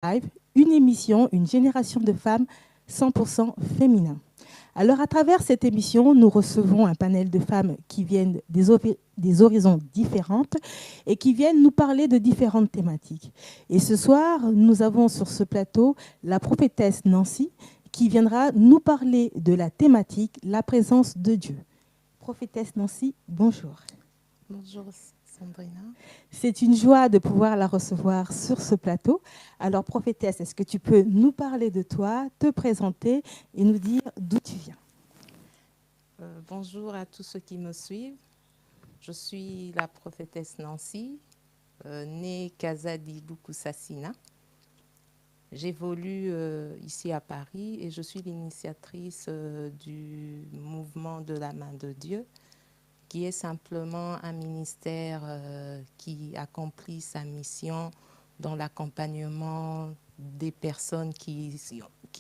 Live, une émission, une génération de femmes 100% féminin. Alors, à travers cette émission, nous recevons un panel de femmes qui viennent des horizons différentes et qui viennent nous parler de différentes thématiques. Et ce soir, nous avons sur ce plateau la prophétesse Nancy qui viendra nous parler de la thématique la présence de Dieu. Prophétesse Nancy, bonjour. Bonjour Sandrina. C'est une joie de pouvoir la recevoir sur ce plateau. Alors, prophétesse, est-ce que tu peux nous parler de toi, te présenter et nous dire d'où tu viens? Bonjour à tous ceux qui me suivent. Je suis la prophétesse Nancy, née Kazadi Lukusassina. J'évolue ici à Paris et je suis l'initiatrice du mouvement de la main de Dieu, qui est simplement un ministère qui accomplit sa mission dans l'accompagnement des personnes qui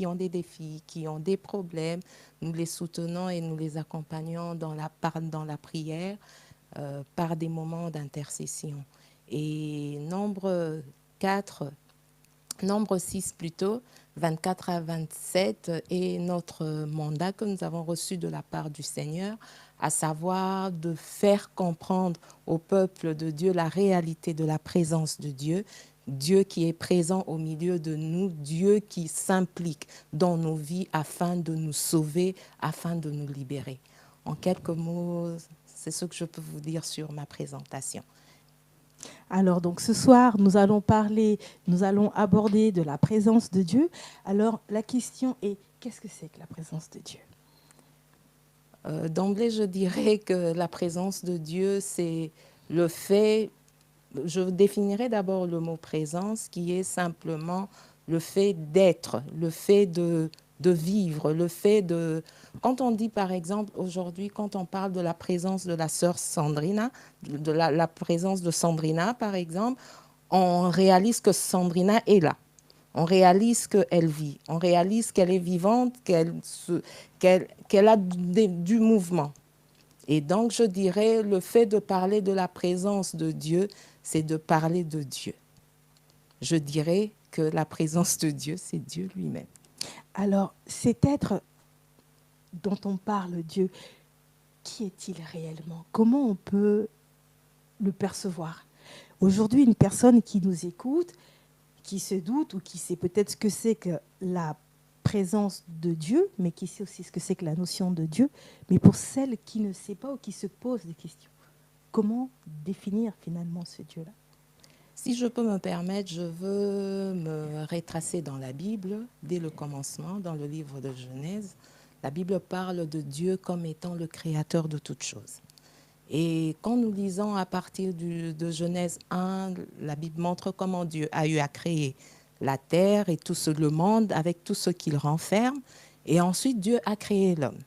ont des défis, qui ont des problèmes. Nous les soutenons et nous les accompagnons dans la prière par des moments d'intercession. Et nombre 6 plutôt, 24 à 27, est notre mandat que nous avons reçu de la part du Seigneur, à savoir de faire comprendre au peuple de Dieu la réalité de la présence de Dieu, Dieu qui est présent au milieu de nous, Dieu qui s'implique dans nos vies afin de nous sauver, afin de nous libérer. En quelques mots, c'est ce que je peux vous dire sur ma présentation. Alors, donc, ce soir, nous allons aborder de la présence de Dieu. Alors, la question est, qu'est-ce que c'est que la présence de Dieu? D'emblée, je dirais que la présence de Dieu, c'est le fait, je définirais d'abord le mot présence, qui est simplement le fait d'être, le fait de vivre, le fait de... Quand on dit, par exemple, aujourd'hui, quand on parle de la présence de la sœur Sandrina, de la présence de Sandrina, par exemple, on réalise que Sandrina est là. On réalise qu'elle vit, on réalise qu'elle est vivante, qu'elle a du mouvement. Et donc, je dirais, le fait de parler de la présence de Dieu, c'est de parler de Dieu. Je dirais que la présence de Dieu, c'est Dieu lui-même. Alors, cet être dont on parle, Dieu, qui est-il réellement? Comment on peut le percevoir? Aujourd'hui, une personne qui nous écoute, qui se doute ou qui sait peut-être ce que c'est que la présence de Dieu, mais qui sait aussi ce que c'est que la notion de Dieu, mais pour celle qui ne sait pas ou qui se pose des questions, comment définir finalement ce Dieu-là? Si je peux me permettre, je veux me retracer dans la Bible, dès le commencement, dans le livre de Genèse. La Bible parle de Dieu comme étant le créateur de toutes choses. Et quand nous lisons à partir de Genèse 1, la Bible montre comment Dieu a eu à créer la terre et le monde avec tout ce qu'il renferme. Et ensuite, Dieu a créé l'homme.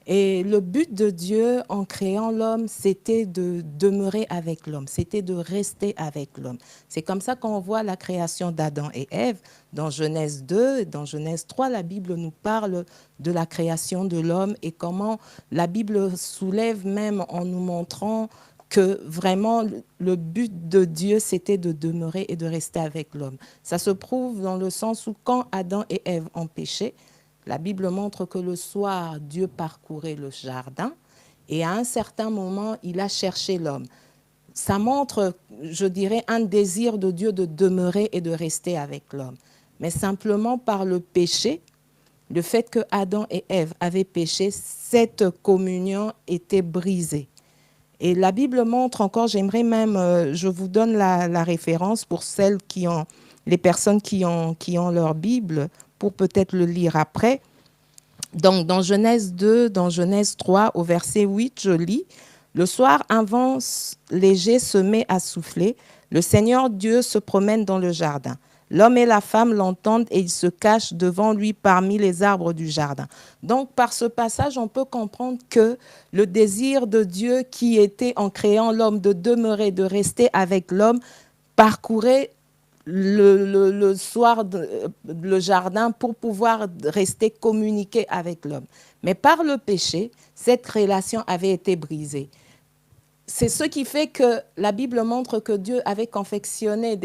Et le but de Dieu en créant l'homme, c'était de demeurer avec l'homme, c'était de rester avec l'homme. C'est comme ça qu'on voit la création d'Adam et Ève. Dans Genèse 2, dans Genèse 3, la Bible nous parle de la création de l'homme et comment la Bible soulève même en nous montrant que vraiment le but de Dieu, c'était de demeurer et de rester avec l'homme. Ça se prouve dans le sens où quand Adam et Ève ont péché, la Bible montre que le soir, Dieu parcourait le jardin et à un certain moment, il a cherché l'homme. Ça montre, je dirais, un désir de Dieu de demeurer et de rester avec l'homme. Mais simplement par le péché, le fait que Adam et Ève avaient péché, cette communion était brisée. Et la Bible montre encore, j'aimerais même, je vous donne la référence pour les personnes qui ont leur Bible, pour peut-être le lire après. Donc, dans Genèse 2, dans Genèse 3, au verset 8, je lis, « Le soir, un vent léger se met à souffler. Le Seigneur Dieu se promène dans le jardin. L'homme et la femme l'entendent et ils se cachent devant lui parmi les arbres du jardin. » Donc, par ce passage, on peut comprendre que le désir de Dieu qui était en créant l'homme de demeurer, de rester avec l'homme, parcourait le soir le jardin pour pouvoir rester communiqué avec l'homme. Mais par le péché, cette relation avait été brisée. C'est ce qui fait que la Bible montre que Dieu avait confectionné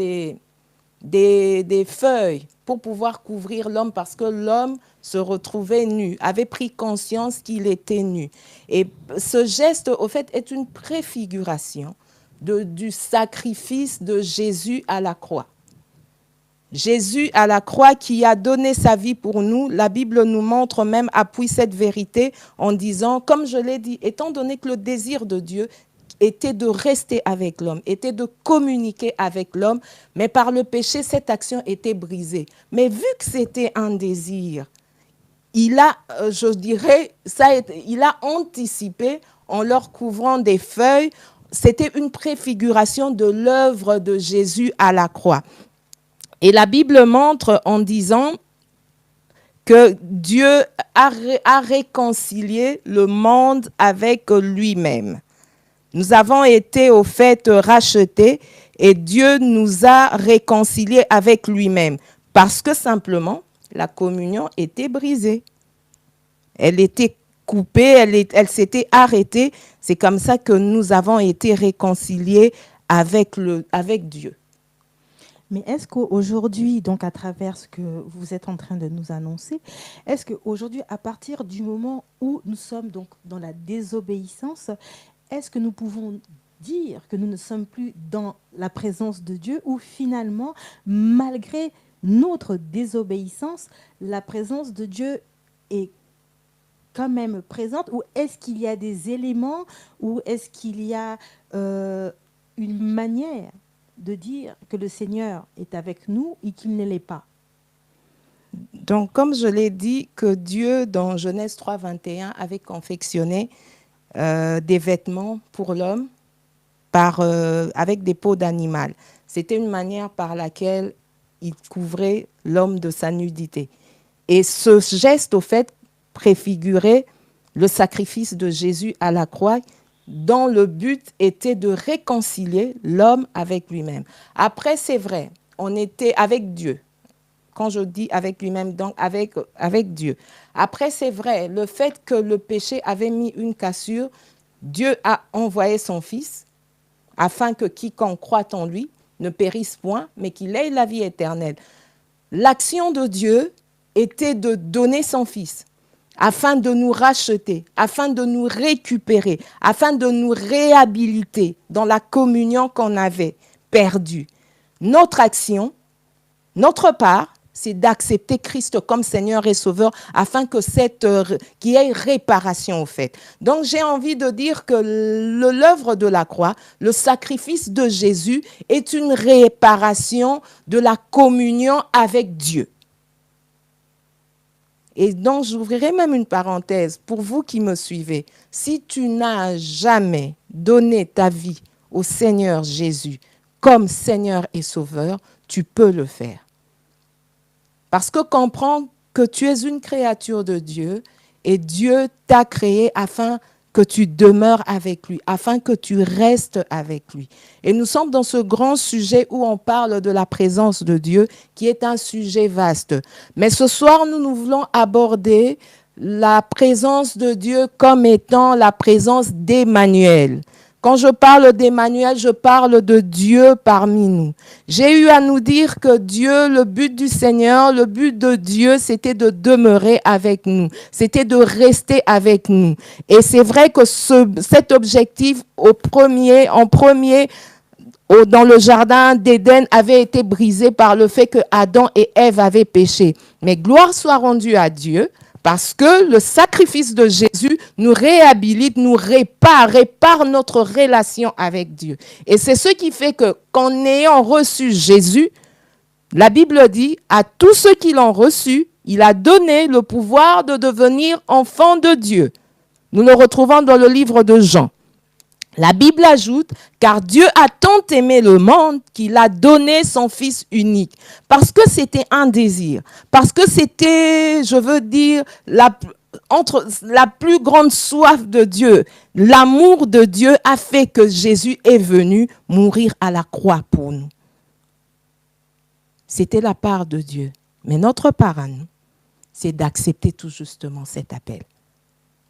des feuilles pour pouvoir couvrir l'homme parce que l'homme se retrouvait nu, avait pris conscience qu'il était nu. Et ce geste, au fait, est une préfiguration du sacrifice de Jésus à la croix. Jésus à la croix qui a donné sa vie pour nous. La Bible nous montre même, appuie cette vérité en disant, comme je l'ai dit, étant donné que le désir de Dieu était de rester avec l'homme, était de communiquer avec l'homme, mais par le péché, cette action était brisée. Mais vu que c'était un désir, il a, je dirais, il a anticipé en leur couvrant des feuilles. C'était une préfiguration de l'œuvre de Jésus à la croix. Et la Bible montre en disant que Dieu a réconcilié le monde avec lui-même. Nous avons été au fait rachetés et Dieu nous a réconciliés avec lui-même parce que simplement la communion était brisée. Elle était coupée, elle s'était arrêtée. C'est comme ça que nous avons été réconciliés avec Dieu. Mais est-ce qu'aujourd'hui, donc à travers ce que vous êtes en train de nous annoncer, est-ce qu'aujourd'hui, à partir du moment où nous sommes donc dans la désobéissance, est-ce que nous pouvons dire que nous ne sommes plus dans la présence de Dieu ou finalement, malgré notre désobéissance, la présence de Dieu est quand même présente, ou est-ce qu'il y a des éléments, ou est-ce qu'il y a une manière de dire que le Seigneur est avec nous et qu'il ne l'est pas? Donc, comme je l'ai dit, que Dieu, dans Genèse 3, 21, avait confectionné des vêtements pour l'homme avec des peaux d'animal. C'était une manière par laquelle il couvrait l'homme de sa nudité. Et ce geste, au fait, préfigurait le sacrifice de Jésus à la croix, dont le but était de réconcilier l'homme avec lui-même. Après, c'est vrai, on était avec Dieu. Quand je dis avec lui-même, donc avec Dieu. Après, c'est vrai, le fait que le péché avait mis une cassure, Dieu a envoyé son Fils afin que quiconque croit en lui ne périsse point, mais qu'il ait la vie éternelle. L'action de Dieu était de donner son Fils afin de nous racheter, afin de nous récupérer, afin de nous réhabiliter dans la communion qu'on avait perdue. Notre action, notre part, c'est d'accepter Christ comme Seigneur et Sauveur afin que qu'il y ait réparation au fait. Donc j'ai envie de dire que l'œuvre de la croix, le sacrifice de Jésus est une réparation de la communion avec Dieu. Et donc, j'ouvrirai même une parenthèse pour vous qui me suivez. Si tu n'as jamais donné ta vie au Seigneur Jésus comme Seigneur et Sauveur, tu peux le faire. Parce que comprends que tu es une créature de Dieu et Dieu t'a créé afin que tu demeures avec lui, afin que tu restes avec lui. Et nous sommes dans ce grand sujet où on parle de la présence de Dieu, qui est un sujet vaste. Mais ce soir, nous voulons aborder la présence de Dieu comme étant la présence d'Emmanuel. Quand je parle d'Emmanuel, je parle de Dieu parmi nous. J'ai eu à nous dire que Dieu, le but du Seigneur, le but de Dieu, c'était de demeurer avec nous. C'était de rester avec nous. Et c'est vrai que cet objectif, en premier, dans le jardin d'Éden, avait été brisé par le fait que Adam et Ève avaient péché. Mais gloire soit rendue à Dieu, parce que le sacrifice de Jésus nous réhabilite, nous répare notre relation avec Dieu. Et c'est ce qui fait que, qu'en ayant reçu Jésus, la Bible dit, à tous ceux qui l'ont reçu, il a donné le pouvoir de devenir enfants de Dieu. Nous le retrouvons dans le livre de Jean. La Bible ajoute, car Dieu a tant aimé le monde qu'il a donné son Fils unique. Parce que c'était un désir. Parce que c'était, je veux dire, la plus grande soif de Dieu. L'amour de Dieu a fait que Jésus est venu mourir à la croix pour nous. C'était la part de Dieu. Mais notre part à nous, c'est d'accepter tout justement cet appel.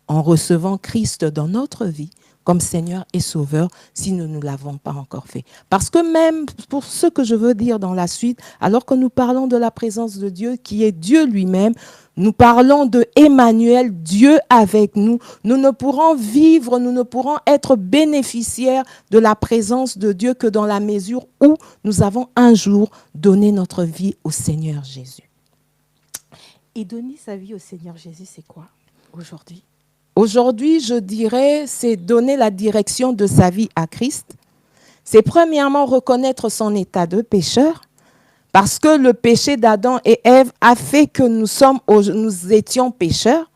En recevant Christ dans notre vie, comme Seigneur et Sauveur si nous ne l'avons pas encore fait. Parce que même pour ce que je veux dire dans la suite, alors que nous parlons de la présence de Dieu qui est Dieu lui-même, nous parlons de Emmanuel, Dieu avec nous. Nous ne pourrons vivre, nous ne pourrons être bénéficiaires de la présence de Dieu que dans la mesure où nous avons un jour donné notre vie au Seigneur Jésus. Et donner sa vie au Seigneur Jésus, c'est quoi aujourd'hui? Aujourd'hui, je dirais, c'est donner la direction de sa vie à Christ. C'est premièrement reconnaître son état de pécheur. Parce que le péché d'Adam et Ève a fait que nous étions pécheurs.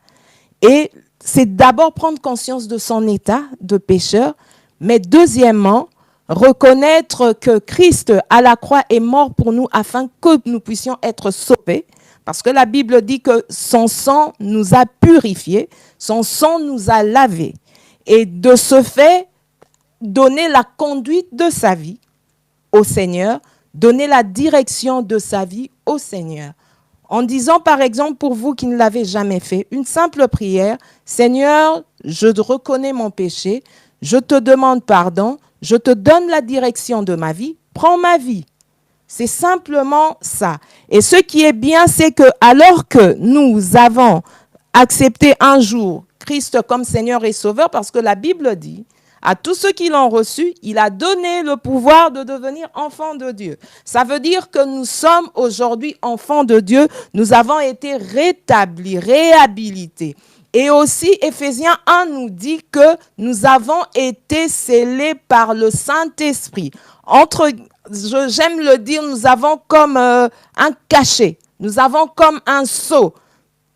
Et c'est d'abord prendre conscience de son état de pécheur. Mais deuxièmement, reconnaître que Christ à la croix est mort pour nous afin que nous puissions être sauvés. Parce que la Bible dit que son sang nous a purifiés, son sang nous a lavés. Et de ce fait, donner la conduite de sa vie au Seigneur, donner la direction de sa vie au Seigneur. En disant par exemple pour vous qui ne l'avez jamais fait, une simple prière, Seigneur, je reconnais mon péché, je te demande pardon, je te donne la direction de ma vie, prends ma vie. C'est simplement ça. Et ce qui est bien, c'est que alors que nous avons accepté un jour Christ comme Seigneur et Sauveur, parce que la Bible dit, à tous ceux qui l'ont reçu, il a donné le pouvoir de devenir enfants de Dieu. Ça veut dire que nous sommes aujourd'hui enfants de Dieu. Nous avons été rétablis, réhabilités. Et aussi, Éphésiens 1 nous dit que nous avons été scellés par le Saint-Esprit. J'aime le dire, nous avons comme un cachet. Nous avons comme un sceau.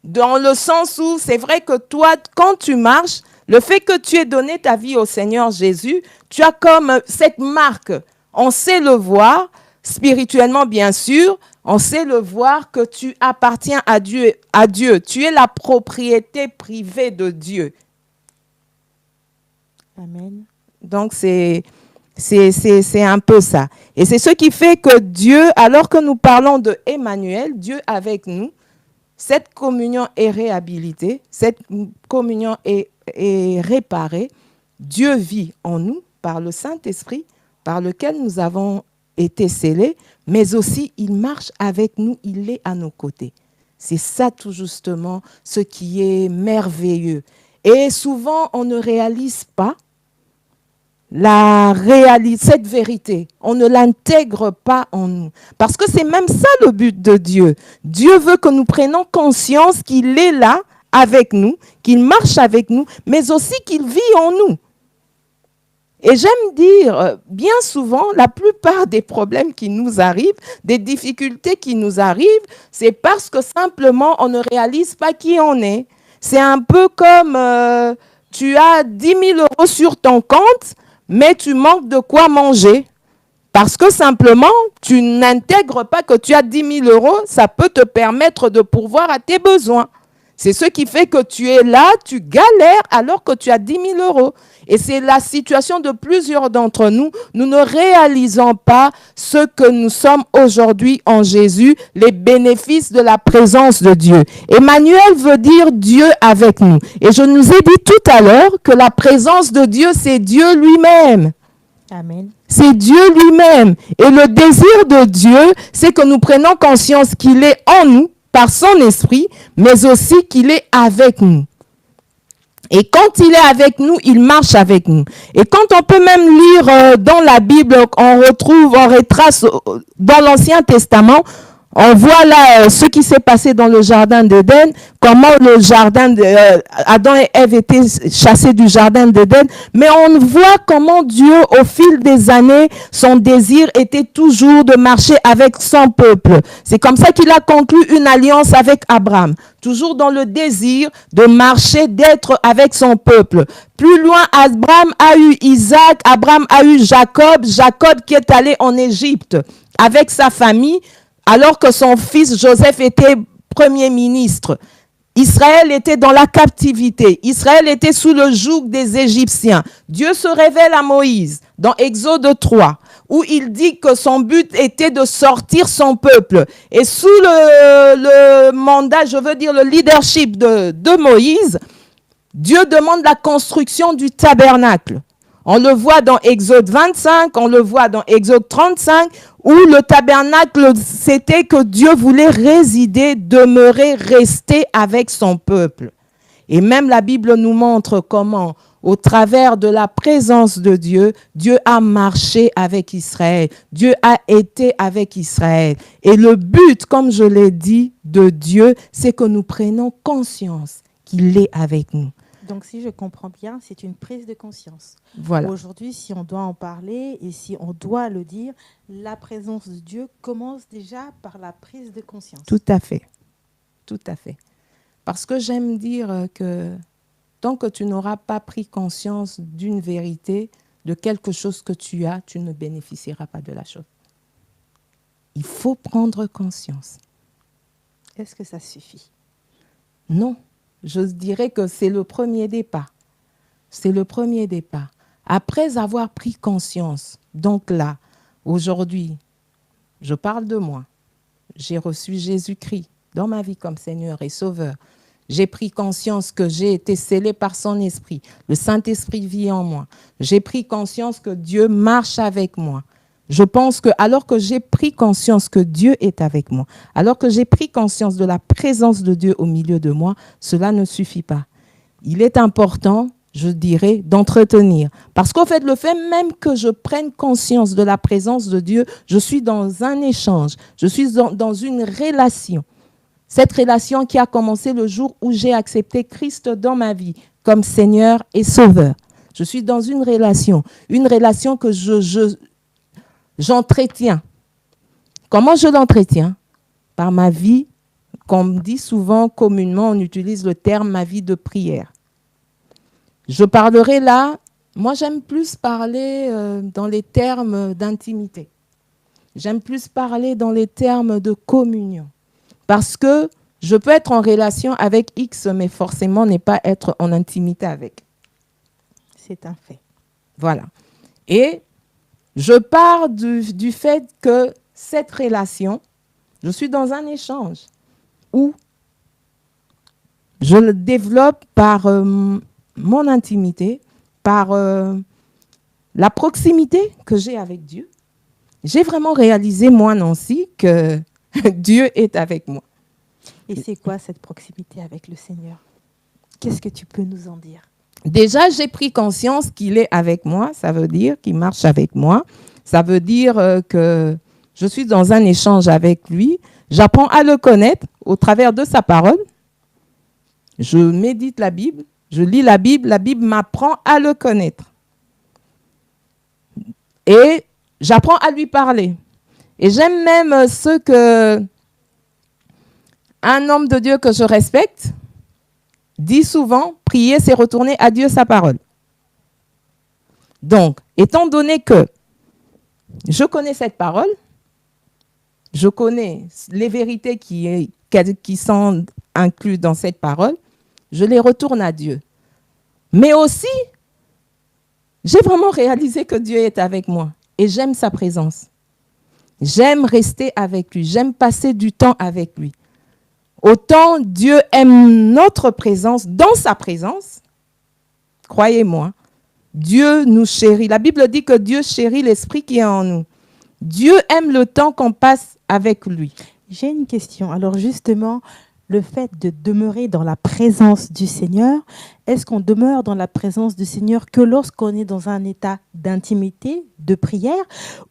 Dans le sens où c'est vrai que toi, quand tu marches, le fait que tu aies donné ta vie au Seigneur Jésus, tu as comme cette marque. On sait le voir, spirituellement bien sûr, on sait le voir que tu appartiens à Dieu. Tu es la propriété privée de Dieu. Amen. Donc c'est un peu ça. Et c'est ce qui fait que Dieu, alors que nous parlons de Emmanuel, Dieu avec nous, cette communion est réhabilitée, cette communion est réparée. Dieu vit en nous par le Saint-Esprit, par lequel nous avons été scellés, mais aussi il marche avec nous, il est à nos côtés. C'est ça tout justement ce qui est merveilleux. Et souvent, on ne réalise pas cette vérité. On ne l'intègre pas en nous. Parce que c'est même ça le but de Dieu. Dieu veut que nous prenions conscience qu'il est là avec nous, qu'il marche avec nous, mais aussi qu'il vit en nous. Et j'aime dire, bien souvent, la plupart des problèmes qui nous arrivent, des difficultés qui nous arrivent, c'est parce que simplement on ne réalise pas qui on est. C'est un peu comme tu as 10 000 € sur ton compte, mais tu manques de quoi manger. Parce que simplement, tu n'intègres pas que tu as 10 000 €, ça peut te permettre de pourvoir à tes besoins. C'est ce qui fait que tu es là, tu galères alors que tu as 10 000 €. Et c'est la situation de plusieurs d'entre nous. Nous ne réalisons pas ce que nous sommes aujourd'hui en Jésus, les bénéfices de la présence de Dieu. Emmanuel veut dire Dieu avec nous. Et je nous ai dit tout à l'heure que la présence de Dieu, c'est Dieu lui-même. Amen. C'est Dieu lui-même. Et le désir de Dieu, c'est que nous prenions conscience qu'il est en nous, par son esprit, mais aussi qu'il est avec nous. Et quand il est avec nous, il marche avec nous. Et quand on peut même lire dans la Bible, on retrace dans l'Ancien Testament, on voit là ce qui s'est passé dans le jardin d'Éden, comment Adam et Ève étaient chassés du jardin d'Éden, mais on voit comment Dieu, au fil des années, son désir était toujours de marcher avec son peuple. C'est comme ça qu'il a conclu une alliance avec Abraham, toujours dans le désir de marcher, d'être avec son peuple. Plus loin, Abraham a eu Isaac, Abraham a eu Jacob, Jacob qui est allé en Égypte avec sa famille, alors que son fils Joseph était premier ministre. Israël était dans la captivité. Israël était sous le joug des Égyptiens. Dieu se révèle à Moïse dans Exode 3, où il dit que son but était de sortir son peuple. Et sous le mandat, je veux dire le leadership de Moïse, Dieu demande la construction du tabernacle. On le voit dans Exode 25, on le voit dans Exode 35, où le tabernacle, c'était que Dieu voulait résider, demeurer, rester avec son peuple. Et même la Bible nous montre comment, au travers de la présence de Dieu, Dieu a marché avec Israël. Dieu a été avec Israël. Et le but, comme je l'ai dit, de Dieu, c'est que nous prenions conscience qu'il est avec nous. Donc, si je comprends bien, c'est une prise de conscience. Voilà. Aujourd'hui, si on doit en parler et si on doit le dire, la présence de Dieu commence déjà par la prise de conscience. Tout à fait. Tout à fait. Parce que j'aime dire que tant que tu n'auras pas pris conscience d'une vérité, de quelque chose que tu as, tu ne bénéficieras pas de la chose. Il faut prendre conscience. Est-ce que ça suffit? Non. Je dirais que c'est le premier départ. C'est le premier départ. Après avoir pris conscience, donc là, aujourd'hui, je parle de moi. J'ai reçu Jésus-Christ dans ma vie comme Seigneur et Sauveur. J'ai pris conscience que j'ai été scellé par son esprit. Le Saint-Esprit vit en moi. J'ai pris conscience que Dieu marche avec moi. Je pense que alors que j'ai pris conscience que Dieu est avec moi, alors que j'ai pris conscience de la présence de Dieu au milieu de moi, cela ne suffit pas. Il est important, je dirais, d'entretenir. Parce qu'au fait, le fait même que je prenne conscience de la présence de Dieu, je suis dans un échange, je suis dans une relation. Cette relation qui a commencé le jour où j'ai accepté Christ dans ma vie comme Seigneur et Sauveur. Je suis dans une relation que j'entretiens. Comment je l'entretiens? Par ma vie, comme dit souvent communément, on utilise le terme ma vie de prière. Je parlerai là, moi j'aime plus parler dans les termes d'intimité. J'aime plus parler dans les termes de communion. Parce que je peux être en relation avec X, mais forcément ne pas être en intimité avec. C'est un fait. Voilà. Et je pars du fait que cette relation, je suis dans un échange où je le développe par mon intimité, par la proximité que j'ai avec Dieu. J'ai vraiment réalisé, moi, Nancy, que Dieu est avec moi. Et c'est quoi cette proximité avec le Seigneur? Qu'est-ce que tu peux nous en dire? Déjà, j'ai pris conscience qu'il est avec moi. Ça veut dire qu'il marche avec moi. Ça veut dire que je suis dans un échange avec lui. J'apprends à le connaître au travers de sa parole. Je médite la Bible. Je lis la Bible m'apprend à le connaître. Et j'apprends à lui parler. Et j'aime même ce que un homme de Dieu que je respecte dit souvent, prier, c'est retourner à Dieu sa parole. Donc, étant donné que je connais cette parole, je connais les vérités qui sont incluses dans cette parole, je les retourne à Dieu. Mais aussi, j'ai vraiment réalisé que Dieu est avec moi et j'aime sa présence. J'aime rester avec lui, j'aime passer du temps avec lui. Autant Dieu aime notre présence, dans sa présence, croyez-moi, Dieu nous chérit. La Bible dit que Dieu chérit l'esprit qui est en nous. Dieu aime le temps qu'on passe avec lui. J'ai une question. Alors justement, le fait de demeurer dans la présence du Seigneur, est-ce qu'on demeure dans la présence du Seigneur que lorsqu'on est dans un état d'intimité, de prière,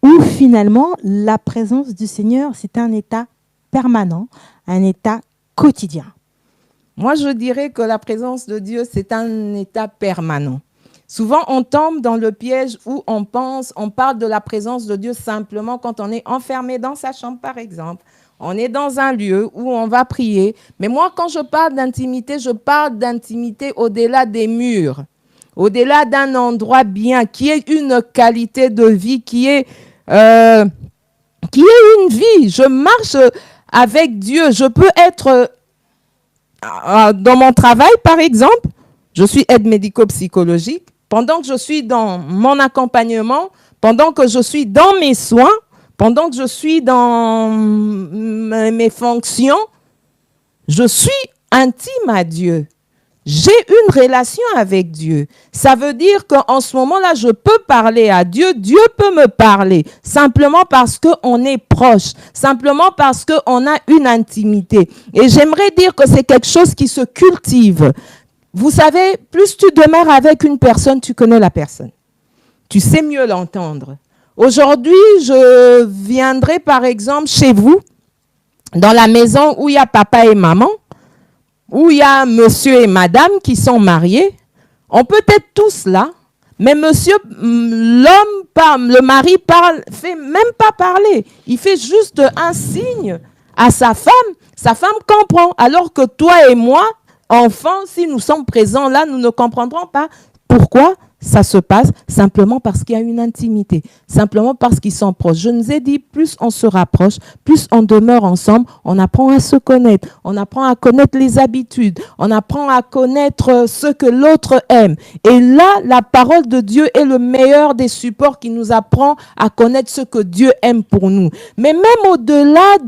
ou finalement la présence du Seigneur, c'est un état permanent, un état quotidien? Moi, je dirais que la présence de Dieu, c'est un état permanent. Souvent, on tombe dans le piège où on parle de la présence de Dieu simplement quand on est enfermé dans sa chambre, par exemple. On est dans un lieu où on va prier. Mais moi, quand je parle d'intimité, je parle d'intimité au-delà des murs, au-delà d'un endroit bien, qui est une qualité de vie, qui est une vie. Je marche avec Dieu. Je peux être dans mon travail, par exemple. Je suis aide médico-psychologique. Pendant que je suis dans mon accompagnement, pendant que je suis dans mes soins, pendant que je suis dans mes fonctions, je suis intime à Dieu. J'ai une relation avec Dieu. Ça veut dire qu'en ce moment-là, je peux parler à Dieu. Dieu peut me parler simplement parce qu'on est proche, simplement parce qu'on a une intimité. Et j'aimerais dire que c'est quelque chose qui se cultive. Vous savez, plus tu demeures avec une personne, tu connais la personne. Tu sais mieux l'entendre. Aujourd'hui, je viendrai par exemple chez vous, dans la maison où il y a papa et maman, où il y a monsieur et madame qui sont mariés. On peut être tous là, mais monsieur, l'homme parle, le mari parle, fait même pas parler. Il fait juste un signe à sa femme comprend. Alors que toi et moi, enfants, si nous sommes présents là, nous ne comprendrons pas. Pourquoi ça se passe? Simplement parce qu'il y a une intimité, simplement parce qu'ils sont proches. Je nous ai dit, plus on se rapproche, plus on demeure ensemble, on apprend à se connaître, on apprend à connaître les habitudes, on apprend à connaître ce que l'autre aime. Et là, la parole de Dieu est le meilleur des supports qui nous apprend à connaître ce que Dieu aime pour nous. Mais même au-delà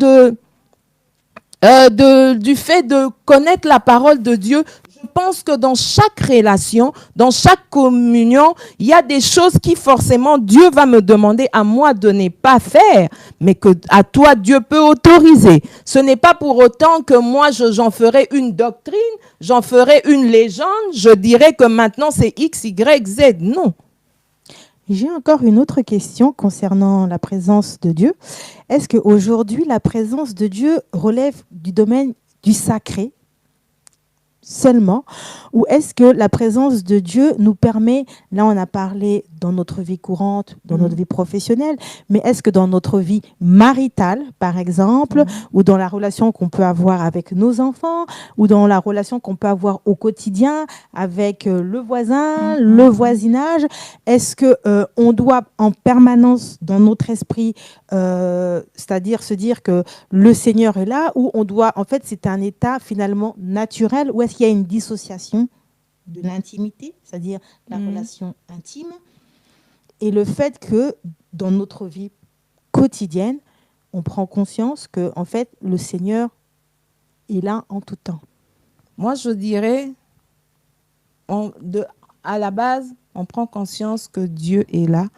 du fait de connaître la parole de Dieu, je pense que dans chaque relation, dans chaque communion, il y a des choses qui forcément Dieu va me demander à moi de ne pas faire, mais que à toi Dieu peut autoriser. Ce n'est pas pour autant que moi j'en ferai une doctrine, j'en ferai une légende, je dirais que maintenant c'est X, Y, Z. Non. J'ai encore une autre question concernant la présence de Dieu. Est-ce qu'aujourd'hui, la présence de Dieu relève du domaine du sacré seulement, ou est-ce que la présence de Dieu nous permet, là on a parlé dans notre vie courante, dans notre vie professionnelle, mais est-ce que dans notre vie maritale, par exemple, ou dans la relation qu'on peut avoir avec nos enfants, ou dans la relation qu'on peut avoir au quotidien avec le voisin, le voisinage, est-ce que on doit en permanence dans notre esprit, c'est-à-dire se dire que le Seigneur est là, ou on doit, en fait c'est un état finalement naturel, ou est-ce qu'il y a une dissociation de l'intimité, c'est-à-dire la relation intime, et le fait que dans notre vie quotidienne, on prend conscience que en fait le Seigneur est là en tout temps. Moi, je dirais, à la base, on prend conscience que Dieu est là,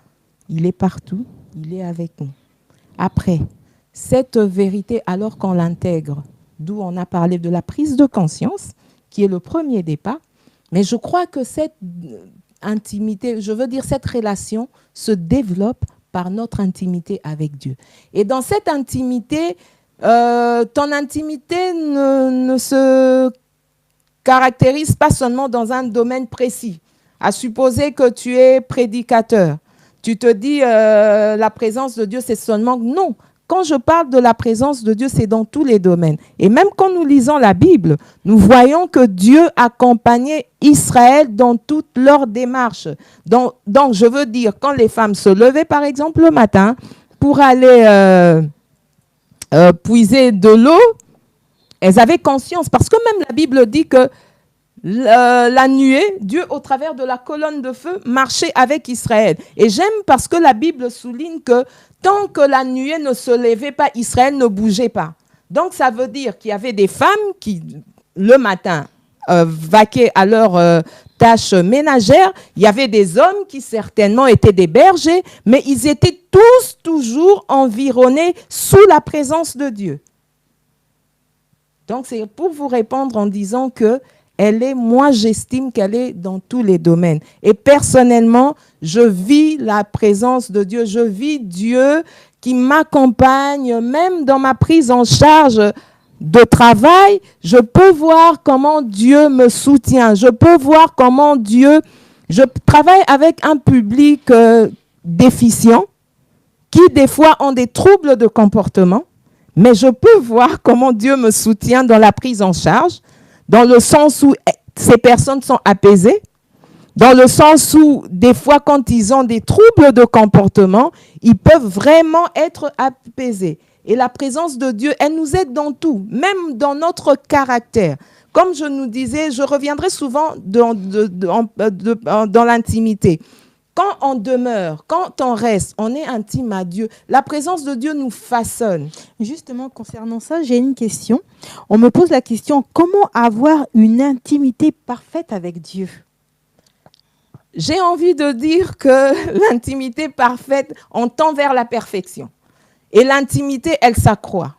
il est partout, il est avec nous. Après, cette vérité, alors qu'on l'intègre, d'où on a parlé de la prise de conscience, qui est le premier départ, mais je crois que cette intimité, je veux dire cette relation se développe par notre intimité avec Dieu. Et dans cette intimité, ton intimité ne se caractérise pas seulement dans un domaine précis. À supposer que tu es prédicateur, tu te dis la présence de Dieu, c'est seulement... Non. Quand je parle de la présence de Dieu, c'est dans tous les domaines. Et même quand nous lisons la Bible, nous voyons que Dieu accompagnait Israël dans toute leur démarche. Donc, je veux dire, quand les femmes se levaient, par exemple, le matin, pour aller puiser de l'eau, elles avaient conscience. Parce que même la Bible dit que la nuée, Dieu, au travers de la colonne de feu, marchait avec Israël. Et j'aime parce que la Bible souligne que tant que la nuée ne se levait pas, Israël ne bougeait pas. Donc, ça veut dire qu'il y avait des femmes qui, le matin, vaquaient à leurs tâches ménagères. Il y avait des hommes qui, certainement, étaient des bergers, mais ils étaient tous toujours environnés sous la présence de Dieu. Donc, c'est pour vous répondre en disant que moi, j'estime qu'elle est dans tous les domaines. Et personnellement, je vis la présence de Dieu. Je vis Dieu qui m'accompagne, même dans ma prise en charge de travail. Je peux voir comment Dieu me soutient. Je peux voir comment Dieu... Je travaille avec un public déficient qui, des fois, ont des troubles de comportement. Mais je peux voir comment Dieu me soutient dans la prise en charge, dans le sens où ces personnes sont apaisées, dans le sens où, des fois, quand ils ont des troubles de comportement, ils peuvent vraiment être apaisés. Et la présence de Dieu, elle nous aide dans tout, même dans notre caractère. Comme je nous disais, je reviendrai souvent dans l'intimité. Quand on demeure, quand on reste, on est intime à Dieu. La présence de Dieu nous façonne. Justement, concernant ça, j'ai une question. On me pose la question, comment avoir une intimité parfaite avec Dieu? J'ai envie de dire que l'intimité parfaite, on tend vers la perfection. Et l'intimité, elle s'accroît.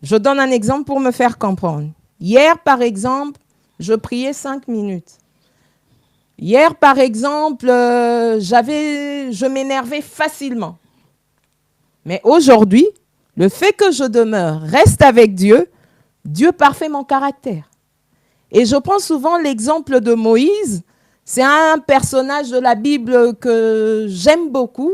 Je donne un exemple pour me faire comprendre. Hier, par exemple, je priais 5 minutes. Hier, par exemple, je m'énervais facilement. Mais aujourd'hui, le fait que je demeure, reste avec Dieu, Dieu parfait mon caractère. Et je prends souvent l'exemple de Moïse. C'est un personnage de la Bible que j'aime beaucoup.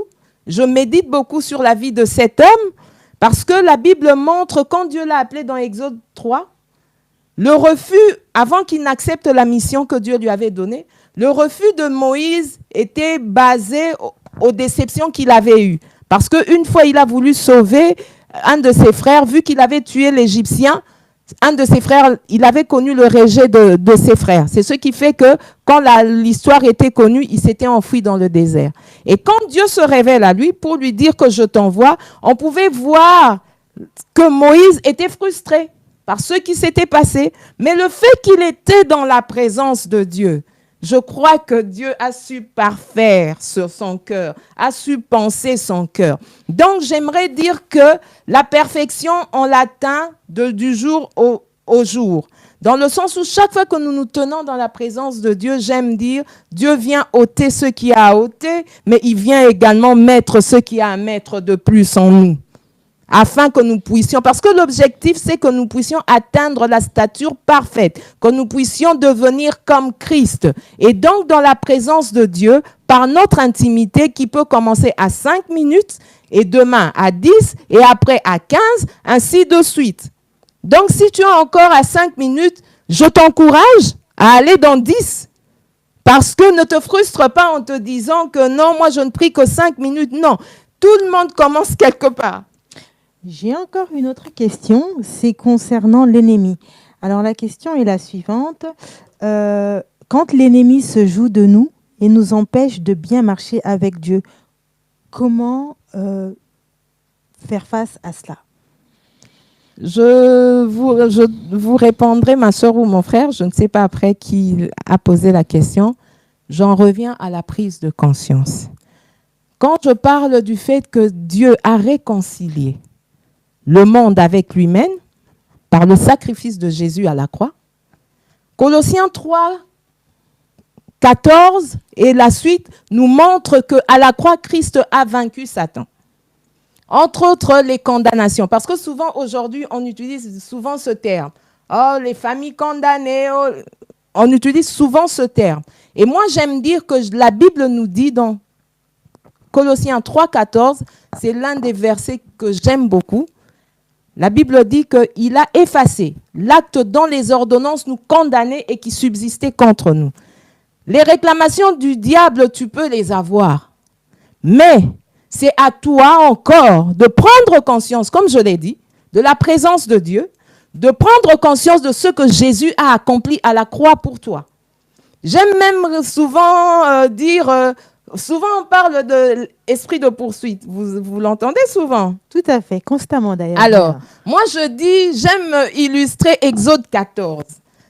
Je médite beaucoup sur la vie de cet homme parce que la Bible montre, quand Dieu l'a appelé dans Exode 3, le refus, avant qu'il n'accepte la mission que Dieu lui avait donnée, le refus de Moïse était basé aux déceptions qu'il avait eues. Parce qu'une fois, il a voulu sauver un de ses frères, vu qu'il avait tué l'Égyptien, un de ses frères, il avait connu le rejet de ses frères. C'est ce qui fait que quand l'histoire était connue, il s'était enfui dans le désert. Et quand Dieu se révèle à lui pour lui dire que je t'envoie, on pouvait voir que Moïse était frustré par ce qui s'était passé. Mais le fait qu'il était dans la présence de Dieu, je crois que Dieu a su parfaire sur son cœur, a su penser son cœur. Donc, j'aimerais dire que la perfection, on l'atteint du jour au jour. Dans le sens où chaque fois que nous nous tenons dans la présence de Dieu, j'aime dire, Dieu vient ôter ce qu'il y a à ôter, mais il vient également mettre ce qu'il y a à mettre de plus en nous. Afin que nous puissions, parce que l'objectif, c'est que nous puissions atteindre la stature parfaite, que nous puissions devenir comme Christ. Et donc, dans la présence de Dieu, par notre intimité qui peut commencer à 5 minutes, et demain à 10, et après à 15, ainsi de suite. Donc, si tu es encore à 5 minutes, je t'encourage à aller dans 10. Parce que ne te frustre pas en te disant que non, moi je ne prie que 5 minutes. Non, tout le monde commence quelque part. J'ai encore une autre question, c'est concernant l'ennemi. Alors la question est la suivante. Quand l'ennemi se joue de nous et nous empêche de bien marcher avec Dieu, comment faire face à cela? Je vous répondrai, ma soeur ou mon frère, je ne sais pas après qui a posé la question. J'en reviens à la prise de conscience. Quand je parle du fait que Dieu a réconcilié le monde avec lui-même par le sacrifice de Jésus à la croix, Colossiens 3, 14 et la suite nous montrent qu'à la croix, Christ a vaincu Satan. Entre autres, les condamnations. Parce que souvent, aujourd'hui, on utilise souvent ce terme. Oh, les familles condamnées. Oh. On utilise souvent ce terme. Et moi, j'aime dire que la Bible nous dit dans Colossiens 3, 14, c'est l'un des versets que j'aime beaucoup. La Bible dit qu'il a effacé l'acte dont les ordonnances nous condamnaient et qui subsistaient contre nous. Les réclamations du diable, tu peux les avoir. Mais c'est à toi encore de prendre conscience, comme je l'ai dit, de la présence de Dieu, de prendre conscience de ce que Jésus a accompli à la croix pour toi. J'aime même souvent dire, souvent on parle de l'esprit de poursuite. Vous l'entendez souvent? Tout à fait, constamment d'ailleurs. Alors, moi je dis, j'aime illustrer Exode 14.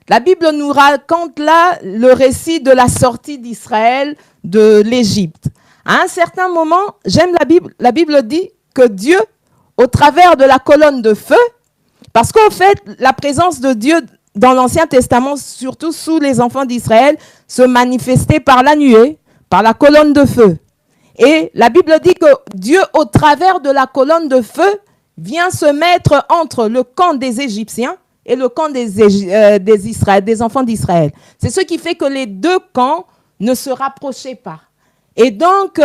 La Bible nous raconte là le récit de la sortie d'Israël de l'Égypte. À un certain moment, j'aime la Bible dit que Dieu, au travers de la colonne de feu, parce qu'en fait, la présence de Dieu dans l'Ancien Testament, surtout sous les enfants d'Israël, se manifestait par la nuée, par la colonne de feu. Et la Bible dit que Dieu, au travers de la colonne de feu, vient se mettre entre le camp des Égyptiens et le camp des enfants d'Israël. C'est ce qui fait que les deux camps ne se rapprochaient pas. Et donc,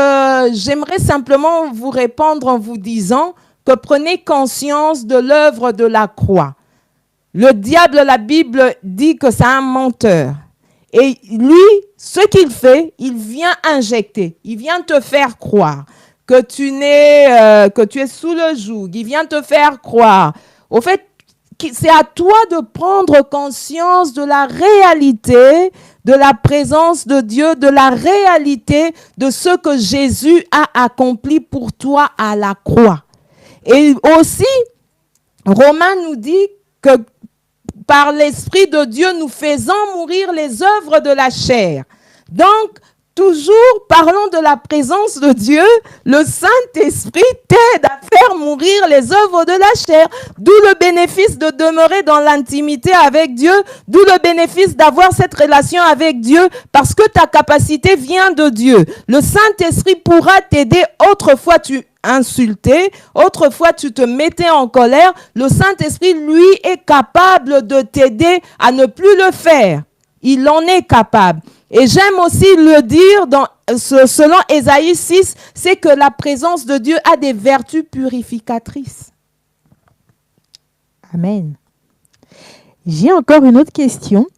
j'aimerais simplement vous répondre en vous disant que prenez conscience de l'œuvre de la croix. Le diable, la Bible dit que c'est un menteur. Et lui, ce qu'il fait, il vient injecter, il vient te faire croire que tu es sous le joug, il vient te faire croire. Au fait, c'est à toi de prendre conscience de la réalité, de la présence de Dieu, de la réalité de ce que Jésus a accompli pour toi à la croix. Et aussi, Romains nous dit que par l'Esprit de Dieu, nous faisons mourir les œuvres de la chair. Donc, toujours parlons de la présence de Dieu. Le Saint-Esprit t'aide à faire mourir les œuvres de la chair. D'où le bénéfice de demeurer dans l'intimité avec Dieu. D'où le bénéfice d'avoir cette relation avec Dieu parce que ta capacité vient de Dieu. Le Saint-Esprit pourra t'aider. Autrefois, tu insultais, autrefois tu te mettais en colère. Le Saint-Esprit, lui, est capable de t'aider à ne plus le faire. Il en est capable. Et j'aime aussi le dire selon Ésaïe 6, c'est que la présence de Dieu a des vertus purificatrices. Amen. J'ai encore une autre question.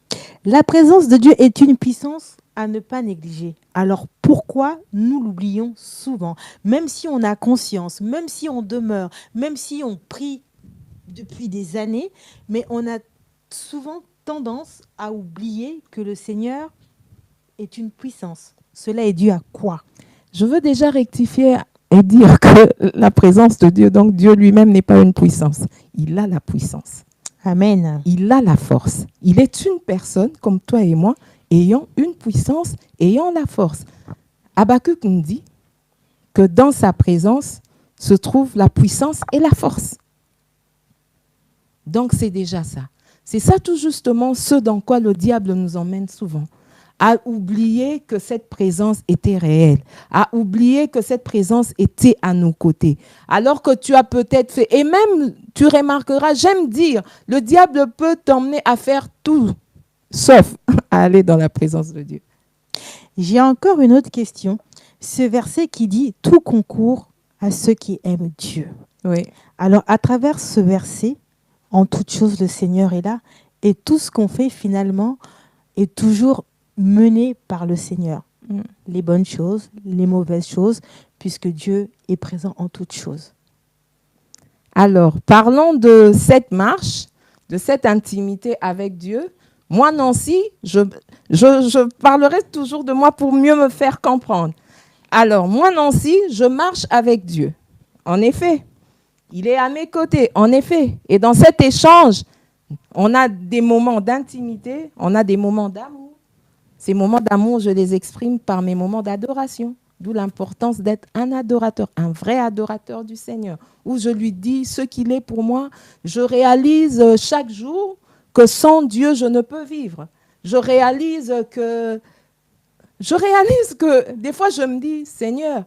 La présence de Dieu est une puissance à ne pas négliger. Alors pourquoi nous l'oublions souvent? Même si on a conscience, même si on demeure, même si on prie depuis des années, mais on a souvent tendance à oublier que le Seigneur est une puissance. Cela est dû à quoi? Je veux déjà rectifier et dire que la présence de Dieu, donc Dieu lui-même n'est pas une puissance. Il a la puissance. Amen. Il a la force. Il est une personne comme toi et moi, ayant une puissance, ayant la force. Habakkuk nous dit que dans sa présence se trouve la puissance et la force. Donc c'est déjà ça. C'est ça tout justement ce dans quoi le diable nous emmène souvent. À oublier que cette présence était réelle, à oublier que cette présence était à nos côtés. Alors que tu as peut-être fait, et même tu remarqueras, j'aime dire, le diable peut t'emmener à faire tout, sauf à aller dans la présence de Dieu. J'ai encore une autre question. Ce verset qui dit « Tout concourt à ceux qui aiment Dieu ». Oui. Alors, à travers ce verset, en toute chose, le Seigneur est là et tout ce qu'on fait finalement est toujours mené par le Seigneur. Les bonnes choses, les mauvaises choses, puisque Dieu est présent en toutes choses. Alors, parlons de cette marche, de cette intimité avec Dieu. Moi, Nancy, je parlerai toujours de moi pour mieux me faire comprendre. Alors, moi, Nancy, je marche avec Dieu. En effet, il est à mes côtés, en effet. Et dans cet échange, on a des moments d'intimité, on a des moments d'amour. Ces moments d'amour, je les exprime par mes moments d'adoration. D'où l'importance d'être un adorateur, un vrai adorateur du Seigneur, où je lui dis ce qu'il est pour moi. Je réalise chaque jour que sans Dieu, je ne peux vivre. Je réalise que des fois, je me dis, Seigneur,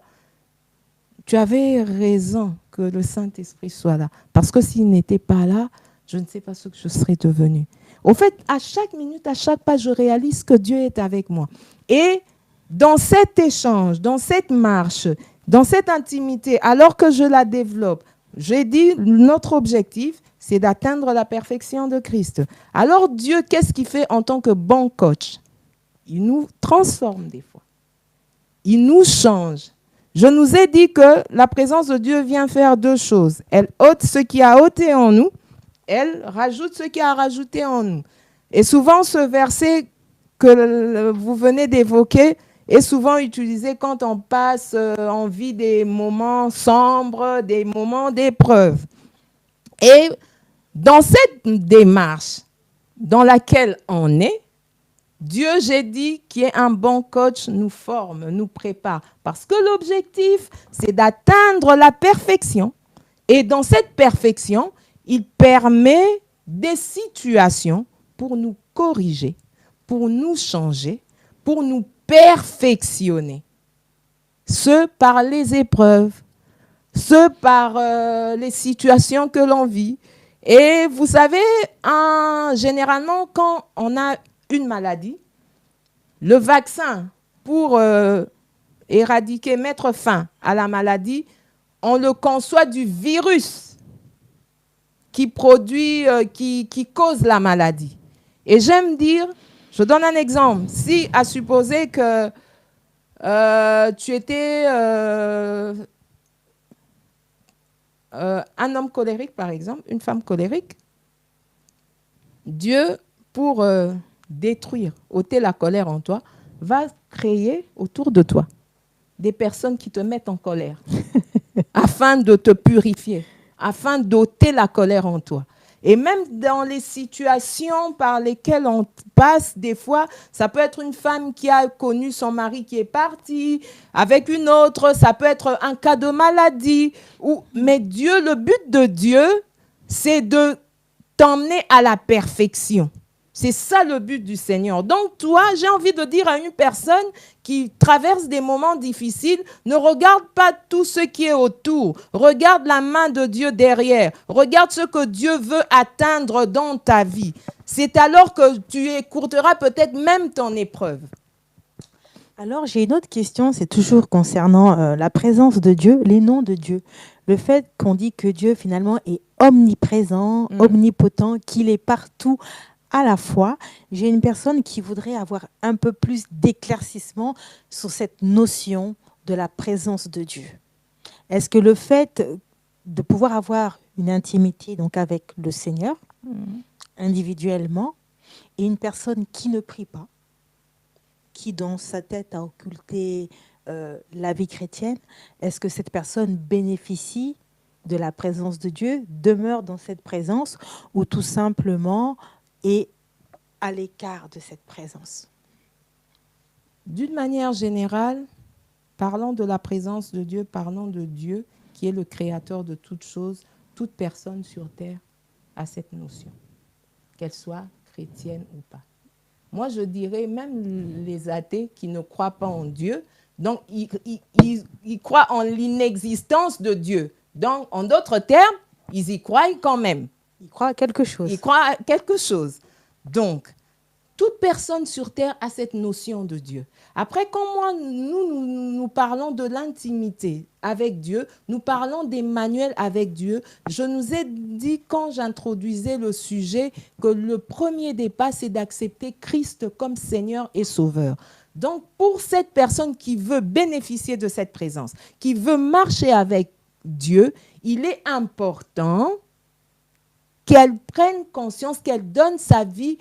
tu avais raison que le Saint-Esprit soit là. Parce que s'il n'était pas là, je ne sais pas ce que je serais devenue. Au fait, à chaque minute, à chaque pas, je réalise que Dieu est avec moi. Et dans cet échange, dans cette marche, dans cette intimité, alors que je la développe, j'ai dit, notre objectif, c'est d'atteindre la perfection de Christ. Alors Dieu, qu'est-ce qu'il fait en tant que bon coach? Il nous transforme des fois. Il nous change. Je nous ai dit que la présence de Dieu vient faire deux choses. Elle ôte ce qui a ôté en nous. Elle rajoute ce qui a rajouté en nous. Et souvent, ce verset que vous venez d'évoquer est souvent utilisé quand on passe, on vit des moments sombres, des moments d'épreuve. Et dans cette démarche dans laquelle on est, Dieu, j'ai dit, qui est un bon coach, nous forme, nous prépare. Parce que l'objectif, c'est d'atteindre la perfection. Et dans cette perfection, il permet des situations pour nous corriger, pour nous changer, pour nous perfectionner. Ce par les épreuves, ce par les situations que l'on vit. Et vous savez, généralement, quand on a une maladie, le vaccin pour éradiquer, mettre fin à la maladie, on le conçoit du virus qui produit, qui cause la maladie. Et j'aime dire, je donne un exemple. Si, à supposer que tu étais un homme colérique, par exemple, une femme colérique, Dieu, pour détruire, ôter la colère en toi, va créer autour de toi des personnes qui te mettent en colère afin de te purifier, afin d'ôter la colère en toi. Et même dans les situations par lesquelles on passe, des fois, ça peut être une femme qui a connu son mari qui est parti avec une autre, ça peut être un cas de maladie. Mais Dieu, le but de Dieu, c'est de t'emmener à la perfection. C'est ça le but du Seigneur. Donc toi, j'ai envie de dire à une personne qui traverse des moments difficiles, ne regarde pas tout ce qui est autour. Regarde la main de Dieu derrière. Regarde ce que Dieu veut atteindre dans ta vie. C'est alors que tu écourteras peut-être même ton épreuve. Alors, j'ai une autre question, c'est toujours concernant la présence de Dieu, les noms de Dieu. Le fait qu'on dit que Dieu, finalement, est omniprésent, omnipotent, qu'il est partout à la fois. J'ai une personne qui voudrait avoir un peu plus d'éclaircissement sur cette notion de la présence de Dieu. Est-ce que le fait de pouvoir avoir une intimité donc avec le Seigneur, individuellement, et une personne qui ne prie pas, qui dans sa tête a occulté la vie chrétienne, est-ce que cette personne bénéficie de la présence de Dieu, demeure dans cette présence, ou tout simplement est à l'écart de cette présence? D'une manière générale, parlons de la présence de Dieu, parlons de Dieu qui est le créateur de toutes choses. Toute personne sur terre a cette notion, qu'elle soit chrétienne ou pas. Moi, je dirais même les athées qui ne croient pas en Dieu, donc ils croient en l'inexistence de Dieu. Donc, en d'autres termes, ils y croient quand même. Ils croient à quelque chose. Ils croient à quelque chose. Donc, toute personne sur terre a cette notion de Dieu. Après, quand nous parlons de l'intimité avec Dieu, nous parlons d'Emmanuel avec Dieu, je nous ai dit quand j'introduisais le sujet que le premier des pas, c'est d'accepter Christ comme Seigneur et Sauveur. Donc, pour cette personne qui veut bénéficier de cette présence, qui veut marcher avec Dieu, il est important qu'elle prenne conscience, qu'elle donne sa vie,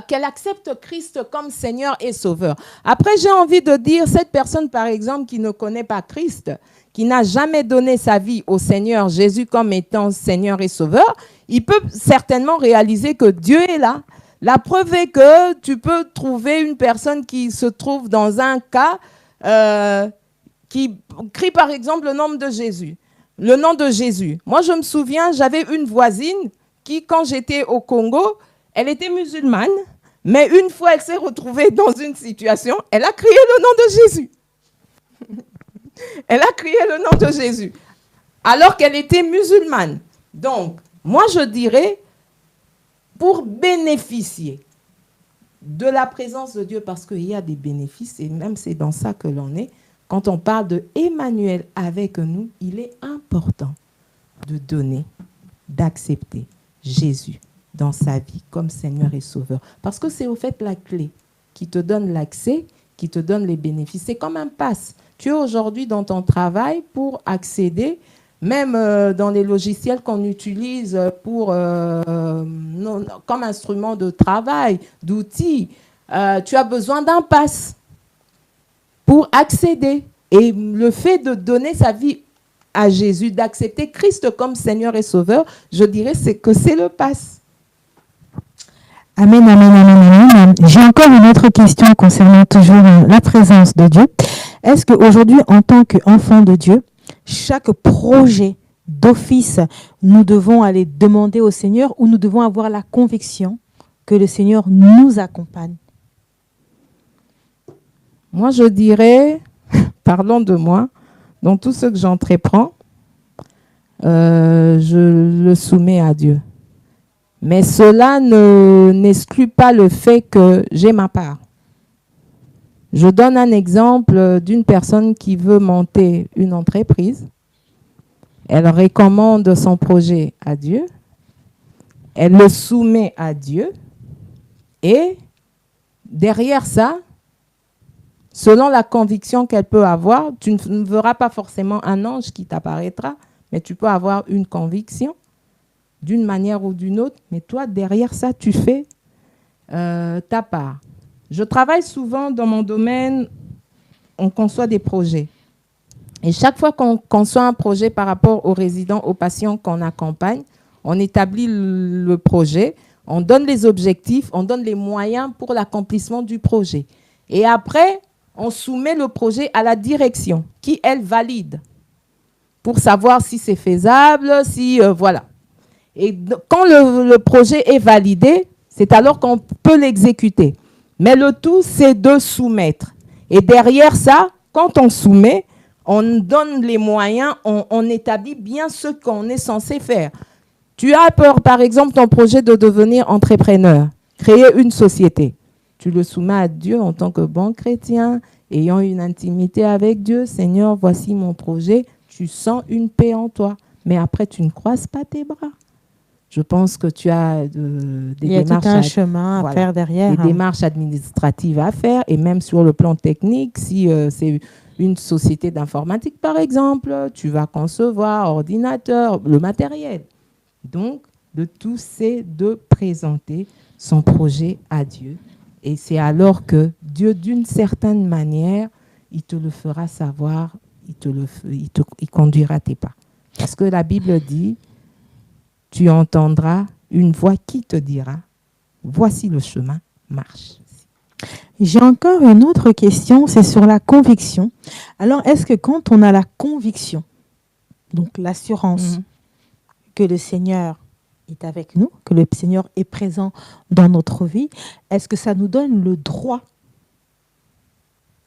qu'elle accepte Christ comme Seigneur et Sauveur. Après, j'ai envie de dire, cette personne, par exemple, qui ne connaît pas Christ, qui n'a jamais donné sa vie au Seigneur Jésus comme étant Seigneur et Sauveur, il peut certainement réaliser que Dieu est là. La preuve est que tu peux trouver une personne qui se trouve dans un cas, qui crie par exemple le nom de Jésus. Le nom de Jésus. Moi, je me souviens, j'avais une voisine qui, quand j'étais au Congo, elle était musulmane, mais une fois elle s'est retrouvée dans une situation, elle a crié le nom de Jésus. Elle a crié le nom de Jésus, alors qu'elle était musulmane. Donc, moi je dirais, pour bénéficier de la présence de Dieu, parce qu'il y a des bénéfices, et même c'est dans ça que l'on est, quand on parle de Emmanuel avec nous, il est important de donner, d'accepter Jésus dans sa vie comme Seigneur et Sauveur. Parce que c'est au fait la clé qui te donne l'accès, qui te donne les bénéfices. C'est comme un pass. Tu es aujourd'hui dans ton travail pour accéder, même dans les logiciels qu'on utilise pour, comme instrument de travail, d'outils, tu as besoin d'un pass pour accéder. Et le fait de donner sa vie à Jésus, d'accepter Christ comme Seigneur et Sauveur, je dirais que c'est le pass. Amen, amen, amen, amen. J'ai encore une autre question concernant toujours la présence de Dieu. Est-ce qu'aujourd'hui, en tant qu'enfant de Dieu, chaque projet d'office, nous devons aller demander au Seigneur, ou nous devons avoir la conviction que le Seigneur nous accompagne? Moi, je dirais, parlons de moi, dans tout ce que j'entreprends, je le soumets à Dieu. Mais cela n'exclut pas le fait que j'ai ma part. Je donne un exemple d'une personne qui veut monter une entreprise. Elle recommande son projet à Dieu. Elle le soumet à Dieu. Et derrière ça, selon la conviction qu'elle peut avoir, tu ne verras pas forcément un ange qui t'apparaîtra, mais tu peux avoir une conviction. d'une manière ou d'une autre, mais toi, derrière ça, tu fais ta part. Je travaille souvent dans mon domaine, on conçoit des projets. Et chaque fois qu'on conçoit un projet par rapport aux résidents, aux patients qu'on accompagne, on établit le projet, on donne les objectifs, on donne les moyens pour l'accomplissement du projet. Et après, on soumet le projet à la direction qui, elle, valide pour savoir si c'est faisable, si voilà. Et quand le projet est validé, c'est alors qu'on peut l'exécuter. Mais le tout, c'est de soumettre. Et derrière ça, quand on soumet, on donne les moyens, on établit bien ce qu'on est censé faire. Tu as peur, par exemple, ton projet de devenir entrepreneur, créer une société. Tu le soumets à Dieu en tant que bon chrétien, ayant une intimité avec Dieu. Seigneur, voici mon projet. Tu sens une paix en toi. Mais après, tu ne croises pas tes bras. Je pense que tu as des Il y a démarches tout un chemin à faire derrière. Des démarches administratives à faire. Et même sur le plan technique, si c'est une société d'informatique, par exemple, tu vas concevoir ordinateur, le matériel. Donc, le tout, c'est de présenter son projet à Dieu. Et c'est alors que Dieu, d'une certaine manière, il te le fera savoir, il conduira tes pas. Parce que la Bible dit, tu entendras une voix qui te dira, voici le chemin, marche. J'ai encore une autre question, c'est sur la conviction. Alors, est-ce que quand on a la conviction, donc l'assurance que le Seigneur est avec nous, que le Seigneur est présent dans notre vie, est-ce que ça nous donne le droit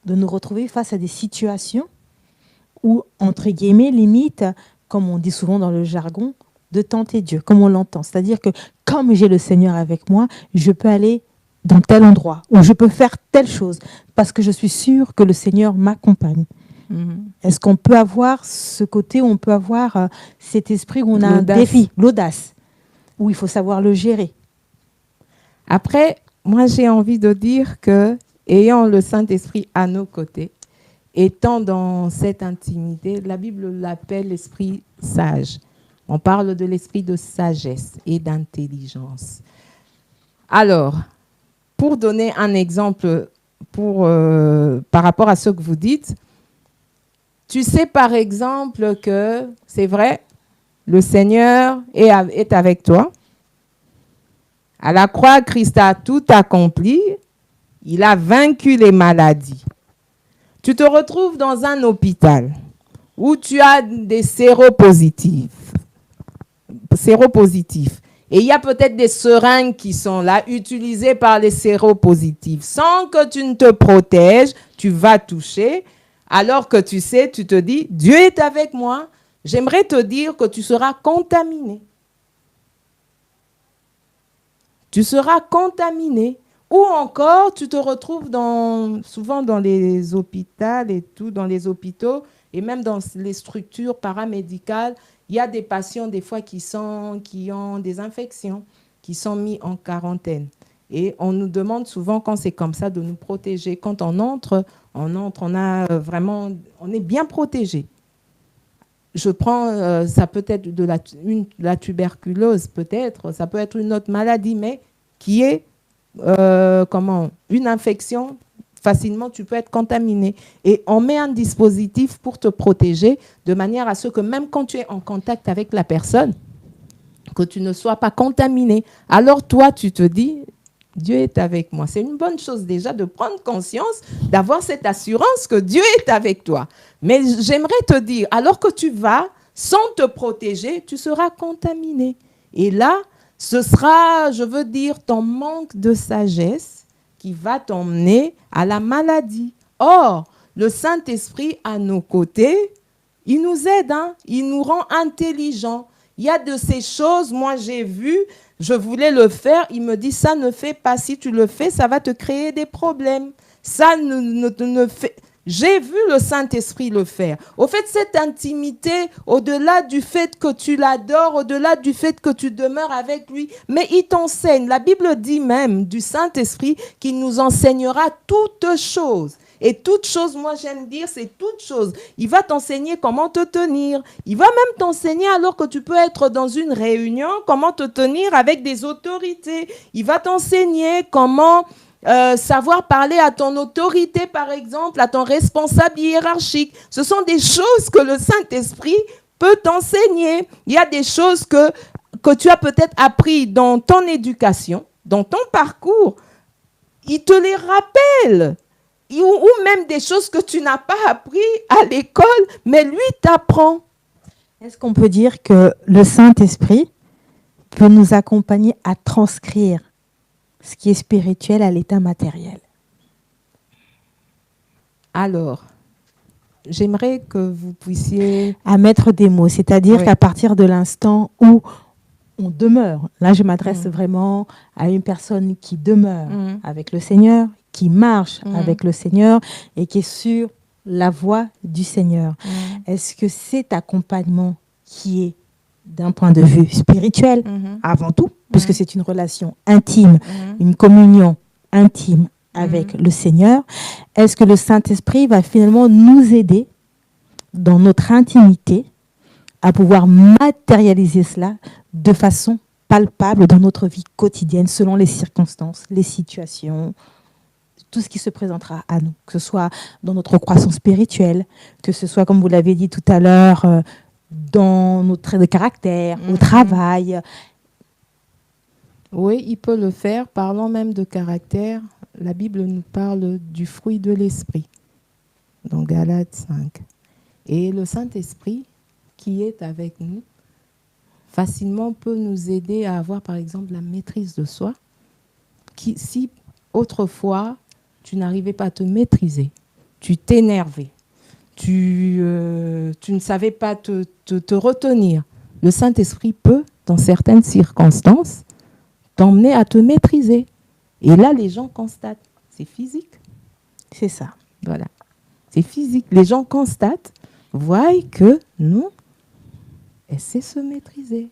de nous retrouver face à des situations où, entre guillemets, limite, comme on dit souvent dans le jargon, de tenter Dieu, comme on l'entend. C'est-à-dire que comme j'ai le Seigneur avec moi, je peux aller dans tel endroit, ou je peux faire telle chose, parce que je suis sûre que le Seigneur m'accompagne. Est-ce qu'on peut avoir ce côté où on peut avoir cet esprit où on a un défi, l'audace, où il faut savoir le gérer? Après, moi j'ai envie de dire que, ayant le Saint-Esprit à nos côtés, étant dans cette intimité, la Bible l'appelle l'esprit sage. On parle de l'esprit de sagesse et d'intelligence. Alors, pour donner un exemple par rapport à ce que vous dites, tu sais par exemple que, c'est vrai, le Seigneur est avec toi. À la croix, Christ a tout accompli. Il a vaincu les maladies. Tu te retrouves dans un hôpital où tu as des séropositifs. Et il y a peut-être des seringues qui sont là, utilisées par les séropositifs. Sans que tu ne te protèges, tu vas toucher. Alors que tu sais, tu te dis, Dieu est avec moi. J'aimerais te dire que tu seras contaminé. Tu seras contaminé. Ou encore, tu te retrouves souvent dans les hôpitaux et tout, dans les hôpitaux, et même dans les structures paramédicales, il y a des patients des fois qui ont des infections, qui sont mis en quarantaine. Et on nous demande souvent, quand c'est comme ça, de nous protéger. Quand on entre, on est bien protégé. Je prends, ça peut être de la tuberculose, peut-être, ça peut être une autre maladie, mais qui est une infection. Facilement, tu peux être contaminé. Et on met un dispositif pour te protéger de manière à ce que même quand tu es en contact avec la personne, que tu ne sois pas contaminé. Alors toi, tu te dis, Dieu est avec moi. C'est une bonne chose déjà de prendre conscience, d'avoir cette assurance que Dieu est avec toi. Mais j'aimerais te dire, alors que tu vas, sans te protéger, tu seras contaminé. Et là, ce sera, je veux dire, ton manque de sagesse qui va t'emmener à la maladie. Or, le Saint-Esprit à nos côtés, il nous aide, il nous rend intelligents. Il y a de ces choses, moi j'ai vu, je voulais le faire, il me dit ça ne fait pas, si tu le fais, ça va te créer des problèmes. Ça ne fait... J'ai vu le Saint-Esprit le faire. Au fait, cette intimité, au-delà du fait que tu l'adores, au-delà du fait que tu demeures avec lui, mais il t'enseigne. La Bible dit même du Saint-Esprit qu'il nous enseignera toutes choses. Et toute chose, moi j'aime dire, c'est toute chose. Il va t'enseigner comment te tenir. Il va même t'enseigner alors que tu peux être dans une réunion, comment te tenir avec des autorités. Il va t'enseigner comment savoir parler à ton autorité, par exemple, à ton responsable hiérarchique. Ce sont des choses que le Saint-Esprit peut t'enseigner. Il y a des choses que tu as peut-être appris dans ton éducation, dans ton parcours. Il te les rappelle. Ou même des choses que tu n'as pas appris à l'école, mais lui t'apprend. Est-ce qu'on peut dire que le Saint-Esprit peut nous accompagner à transcrire ce qui est spirituel à l'état matériel? Alors, j'aimerais que vous puissiez... À mettre des mots, c'est-à-dire qu'à partir de l'instant où on demeure, là je m'adresse vraiment à une personne qui demeure avec le Seigneur, qui marche avec le Seigneur et qui est sur la voie du Seigneur. Est-ce que cet accompagnement qui est d'un point de vue spirituel, avant tout, puisque c'est une relation intime, une communion intime avec le Seigneur, est-ce que le Saint-Esprit va finalement nous aider dans notre intimité à pouvoir matérialiser cela de façon palpable dans notre vie quotidienne, selon les circonstances, les situations, tout ce qui se présentera à nous, que ce soit dans notre croissance spirituelle, que ce soit, comme vous l'avez dit tout à l'heure, dans nos traits de caractère, au travail. Oui, il peut le faire. Parlons même de caractère. La Bible nous parle du fruit de l'esprit, dans Galates 5. Et le Saint-Esprit, qui est avec nous, facilement peut nous aider à avoir, par exemple, la maîtrise de soi. Si autrefois, tu n'arrivais pas à te maîtriser, tu t'énervais, tu ne savais pas te retenir, le Saint-Esprit peut, dans certaines circonstances, t'emmener à te maîtriser. Et là, les gens constatent. C'est physique. C'est ça. Voilà. C'est physique. Les gens constatent, voient que non, elle sait se maîtriser.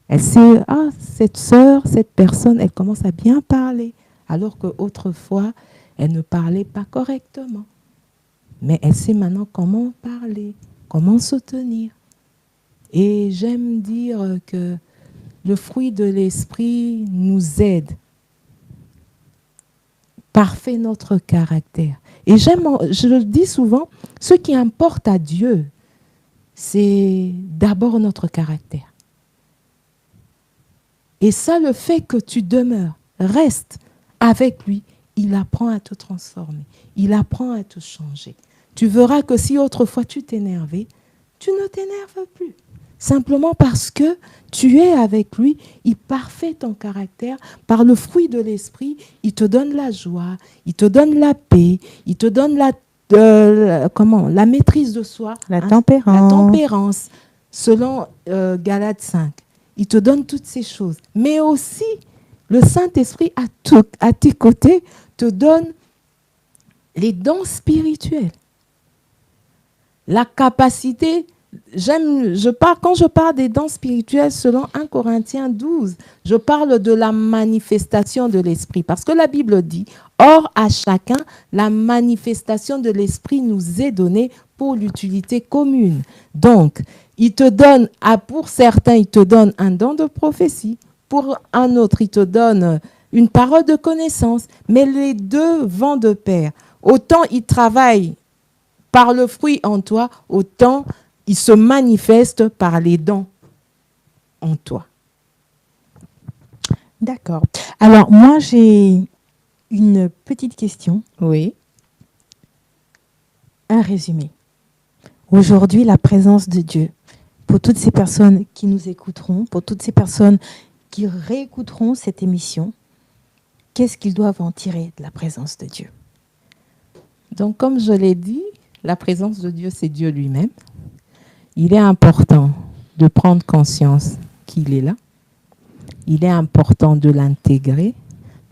Elle sait, cette sœur, cette personne, elle commence à bien parler. Alors qu'autrefois, elle ne parlait pas correctement. Mais elle sait maintenant comment parler, comment se tenir. Et j'aime dire que le fruit de l'esprit nous aide, parfait notre caractère. Et je le dis souvent, ce qui importe à Dieu, c'est d'abord notre caractère. Et ça, le fait que tu demeures, restes avec lui, il apprend à te transformer, il apprend à te changer. Tu verras que si autrefois tu t'énervais, tu ne t'énerves plus. Simplement parce que tu es avec lui, il parfait ton caractère. Par le fruit de l'esprit, il te donne la joie, il te donne la paix, il te donne la maîtrise de soi. La tempérance. Selon Galates 5. Il te donne toutes ces choses. Mais aussi, le Saint-Esprit à tes côtés te donne les dons spirituels. La capacité... quand je parle des dons spirituels selon 1 Corinthiens 12, je parle de la manifestation de l'esprit. Parce que la Bible dit, or à chacun, la manifestation de l'esprit nous est donnée pour l'utilité commune. Donc, il te donne, pour certains, il te donne un don de prophétie. Pour un autre, il te donne une parole de connaissance. Mais les deux vont de pair. Autant il travaille par le fruit en toi, autant il se manifeste par les dons en toi. D'accord. Alors, moi, j'ai une petite question. Oui. Un résumé. Aujourd'hui, la présence de Dieu, pour toutes ces personnes qui nous écouteront, pour toutes ces personnes qui réécouteront cette émission, qu'est-ce qu'ils doivent en tirer de la présence de Dieu? Donc, comme je l'ai dit, la présence de Dieu, c'est Dieu lui-même. Il est important de prendre conscience qu'il est là. Il est important de l'intégrer,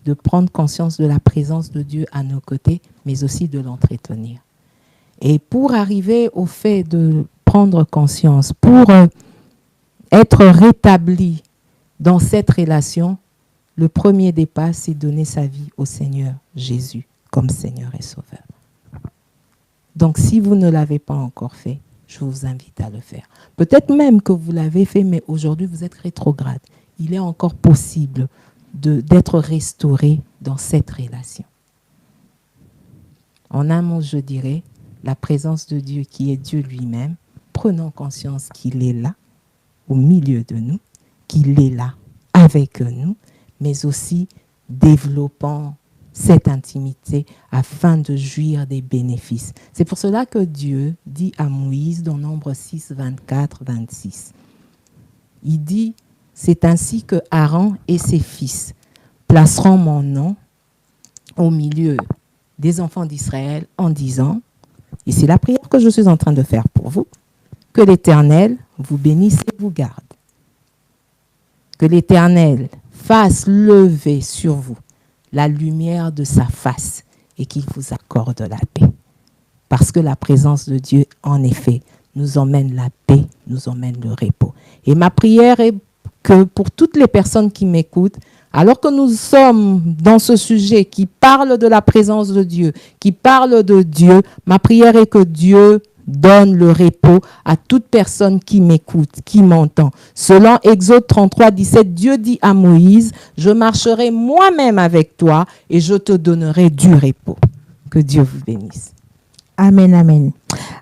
de prendre conscience de la présence de Dieu à nos côtés, mais aussi de l'entretenir. Et pour arriver au fait de prendre conscience, pour être rétabli dans cette relation, le premier des pas, c'est donner sa vie au Seigneur Jésus comme Seigneur et Sauveur. Donc, si vous ne l'avez pas encore fait, je vous invite à le faire. Peut-être même que vous l'avez fait, mais aujourd'hui, vous êtes rétrograde. Il est encore possible d'être restauré dans cette relation. En un mot, je dirais, la présence de Dieu qui est Dieu lui-même, prenons conscience qu'il est là, au milieu de nous, qu'il est là avec nous, mais aussi développant cette intimité afin de jouir des bénéfices. C'est pour cela que Dieu dit à Moïse dans Nombre 6, 24, 26. Il dit, c'est ainsi que Aaron et ses fils placeront mon nom au milieu des enfants d'Israël en disant, et c'est la prière que je suis en train de faire pour vous, que l'Éternel vous bénisse et vous garde. Que l'Éternel fasse lever sur vous la lumière de sa face et qu'il vous accorde la paix. Parce que la présence de Dieu, en effet, nous emmène la paix, nous emmène le repos. Et ma prière est que pour toutes les personnes qui m'écoutent, alors que nous sommes dans ce sujet qui parle de la présence de Dieu, qui parle de Dieu, ma prière est que Dieu donne le repos à toute personne qui m'écoute, qui m'entend. Selon Exode 33, 17, Dieu dit à Moïse, je marcherai moi-même avec toi et je te donnerai du repos. Que Dieu vous bénisse. Amen, amen.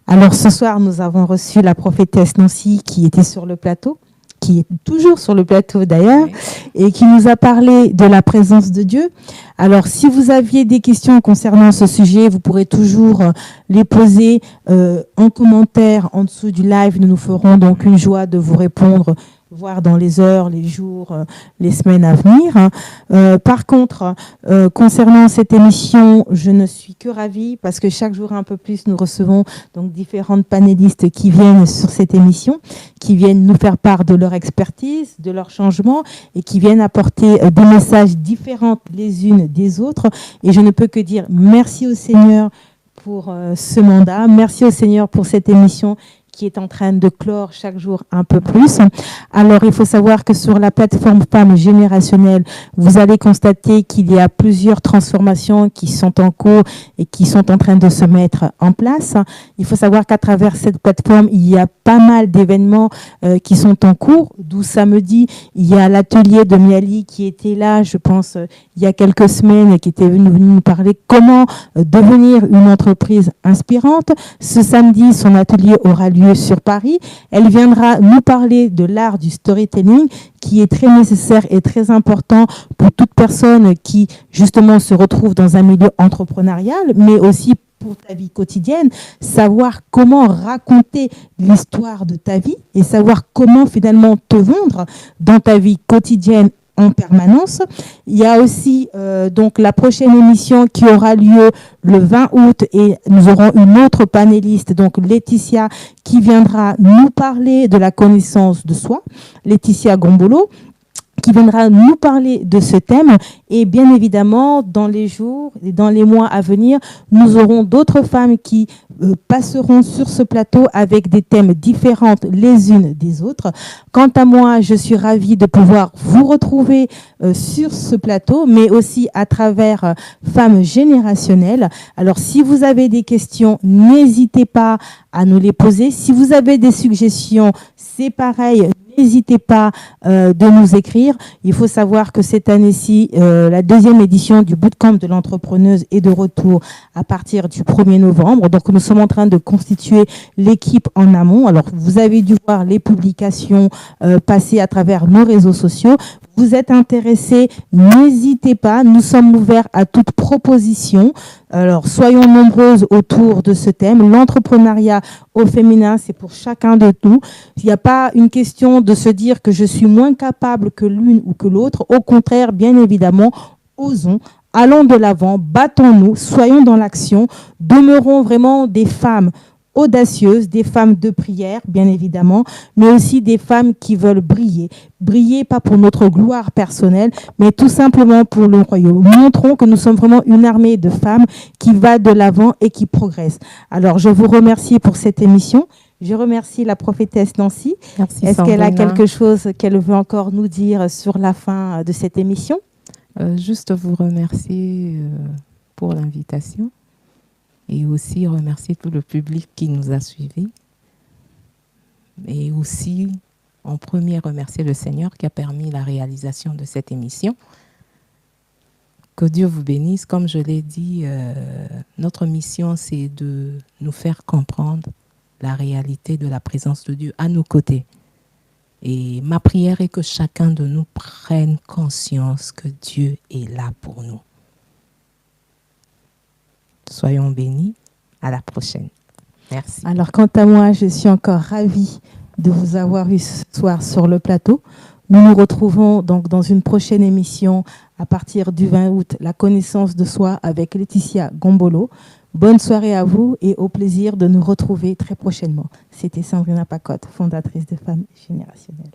Alors ce soir, nous avons reçu la prophétesse Nancy qui était sur le plateau, qui est toujours sur le plateau d'ailleurs, et qui nous a parlé de la présence de Dieu. Alors, si vous aviez des questions concernant ce sujet, vous pourrez toujours les poser en commentaire en dessous du live. Nous nous ferons donc une joie de vous répondre, voire dans les heures, les jours, les semaines à venir. Par contre, concernant cette émission, je ne suis que ravie parce que chaque jour un peu plus, nous recevons donc différentes panélistes qui viennent sur cette émission, qui viennent nous faire part de leur expertise, de leurs changements et qui viennent apporter des messages différents les unes des autres. Et je ne peux que dire merci au Seigneur pour ce mandat, merci au Seigneur pour cette émission qui est en train de clore chaque jour un peu plus. Alors, il faut savoir que sur la plateforme Femmes Générationnelles, vous allez constater qu'il y a plusieurs transformations qui sont en cours et qui sont en train de se mettre en place. Il faut savoir qu'à travers cette plateforme, il y a pas mal d'événements qui sont en cours. D'où samedi, il y a l'atelier de Miali qui était là, je pense, il y a quelques semaines, et qui était venu nous parler comment devenir une entreprise inspirante. Ce samedi, son atelier aura lieu sur Paris. Elle viendra nous parler de l'art du storytelling qui est très nécessaire et très important pour toute personne qui justement se retrouve dans un milieu entrepreneurial, mais aussi pour ta vie quotidienne, savoir comment raconter l'histoire de ta vie et savoir comment finalement te vendre dans ta vie quotidienne en permanence. Il y a aussi donc la prochaine émission qui aura lieu le 20 août et nous aurons une autre panéliste, donc Laetitia, qui viendra nous parler de la connaissance de soi, Laetitia Gombolo, qui viendra nous parler de ce thème. Et bien évidemment, dans les jours et dans les mois à venir, nous aurons d'autres femmes qui passeront sur ce plateau avec des thèmes différents les unes des autres. Quant à moi, je suis ravie de pouvoir vous retrouver sur ce plateau, mais aussi à travers Femmes Générationnelles. Alors, si vous avez des questions, n'hésitez pas à nous les poser. Si vous avez des suggestions, c'est pareil. N'hésitez pas de nous écrire. Il faut savoir que cette année-ci, la deuxième édition du Bootcamp de l'entrepreneuse est de retour à partir du 1er novembre. Donc, nous sommes en train de constituer l'équipe en amont. Alors, vous avez dû voir les publications passer à travers nos réseaux sociaux. Vous êtes intéressés, n'hésitez pas. Nous sommes ouverts à toute proposition. Alors, soyons nombreuses autour de ce thème. L'entrepreneuriat au féminin, c'est pour chacun de nous. Il n'y a pas une question de se dire que je suis moins capable que l'une ou que l'autre. Au contraire, bien évidemment, osons, allons de l'avant, battons-nous, soyons dans l'action, demeurons vraiment des femmes audacieuses, des femmes de prière, bien évidemment, mais aussi des femmes qui veulent briller. Briller pas pour notre gloire personnelle, mais tout simplement pour le royaume. Montrons que nous sommes vraiment une armée de femmes qui va de l'avant et qui progresse. Alors, je vous remercie pour cette émission. Je remercie la prophétesse Nancy. Merci. Est-ce qu'elle a quelque chose qu'elle veut encore nous dire sur la fin de cette émission? Juste vous remercier pour l'invitation. Et aussi remercier tout le public qui nous a suivis. Et aussi, en premier, remercier le Seigneur qui a permis la réalisation de cette émission. Que Dieu vous bénisse. Comme je l'ai dit, notre mission, c'est de nous faire comprendre la réalité de la présence de Dieu à nos côtés. Et ma prière est que chacun de nous prenne conscience que Dieu est là pour nous. Soyons bénis. À la prochaine. Merci. Alors, quant à moi, je suis encore ravie de vous avoir eu ce soir sur le plateau. Nous nous retrouvons donc dans une prochaine émission à partir du 20 août, La connaissance de soi avec Laetitia Gombolo. Bonne soirée à vous et au plaisir de nous retrouver très prochainement. C'était Sandrina Pacotte, fondatrice de Femmes Générationnelles.